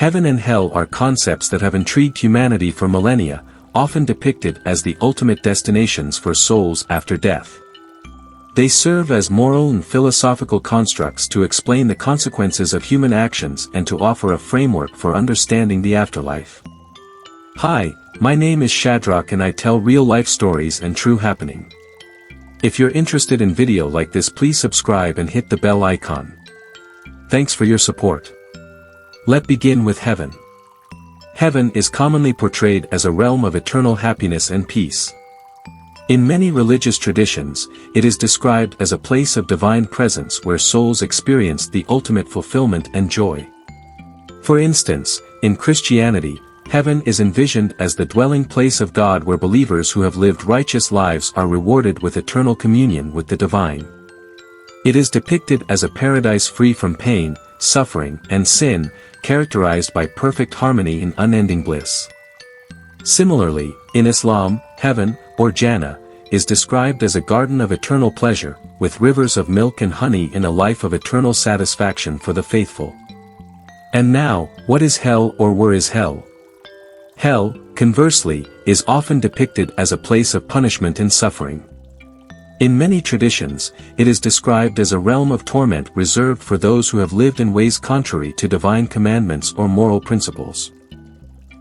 Heaven and hell are concepts that have intrigued humanity for millennia, often depicted as the ultimate destinations for souls after death. They serve as moral and philosophical constructs to explain the consequences of human actions and to offer a framework for understanding the afterlife. Hi, my name is Shadrach and I tell real-life stories and true happening. If you're interested in video like this, please subscribe and hit the bell icon. Thanks for your support. Let's begin with heaven. Heaven is commonly portrayed as a realm of eternal happiness and peace. In many religious traditions, it is described as a place of divine presence where souls experience the ultimate fulfillment and joy. For instance, in Christianity, heaven is envisioned as the dwelling place of God where believers who have lived righteous lives are rewarded with eternal communion with the divine. It is depicted as a paradise free from pain, suffering, and sin, characterized by perfect harmony and unending bliss. Similarly, in Islam, heaven, or Jannah, is described as a garden of eternal pleasure, with rivers of milk and honey in a life of eternal satisfaction for the faithful. And now, what is hell, or where is hell? Hell, conversely, is often depicted as a place of punishment and suffering. In many traditions, it is described as a realm of torment reserved for those who have lived in ways contrary to divine commandments or moral principles.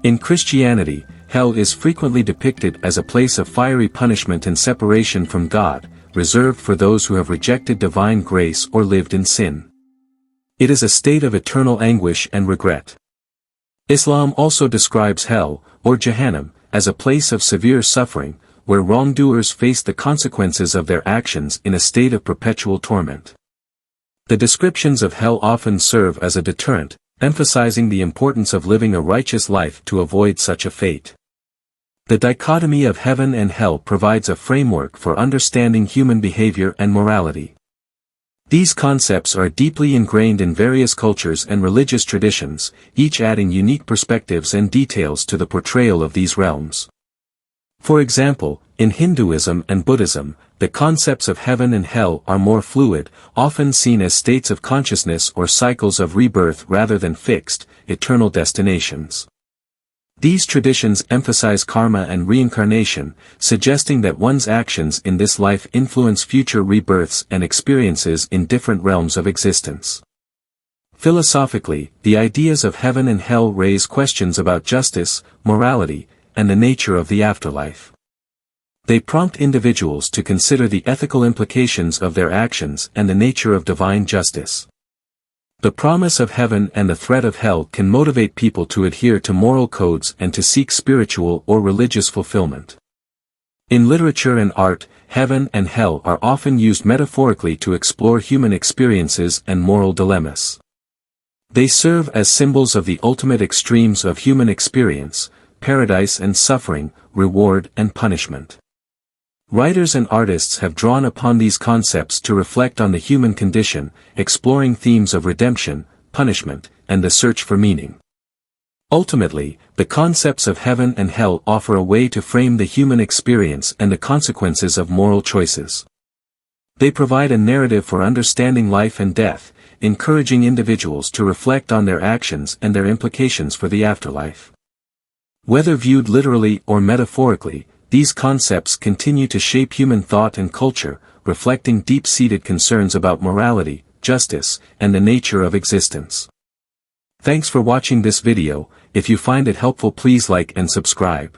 In Christianity, hell is frequently depicted as a place of fiery punishment and separation from God, reserved for those who have rejected divine grace or lived in sin. It is a state of eternal anguish and regret. Islam also describes hell, or Jahannam, as a place of severe suffering, where wrongdoers face the consequences of their actions in a state of perpetual torment. The descriptions of hell often serve as a deterrent, emphasizing the importance of living a righteous life to avoid such a fate. The dichotomy of heaven and hell provides a framework for understanding human behavior and morality. These concepts are deeply ingrained in various cultures and religious traditions, each adding unique perspectives and details to the portrayal of these realms. For example, in Hinduism and Buddhism, the concepts of heaven and hell are more fluid, often seen as states of consciousness or cycles of rebirth rather than fixed, eternal destinations. These traditions emphasize karma and reincarnation, suggesting that one's actions in this life influence future rebirths and experiences in different realms of existence. Philosophically, the ideas of heaven and hell raise questions about justice, morality, and the nature of the afterlife. They prompt individuals to consider the ethical implications of their actions and the nature of divine justice. The promise of heaven and the threat of hell can motivate people to adhere to moral codes and to seek spiritual or religious fulfillment. In literature and art, heaven and hell are often used metaphorically to explore human experiences and moral dilemmas. They serve as symbols of the ultimate extremes of human experience, paradise and suffering, reward and punishment. Writers and artists have drawn upon these concepts to reflect on the human condition, exploring themes of redemption, punishment, and the search for meaning. Ultimately, the concepts of heaven and hell offer a way to frame the human experience and the consequences of moral choices. They provide a narrative for understanding life and death, encouraging individuals to reflect on their actions and their implications for the afterlife. Whether viewed literally or metaphorically, these concepts continue to shape human thought and culture, reflecting deep-seated concerns about morality, justice, and the nature of existence. Thanks for watching this video. If you find it helpful, please like and subscribe.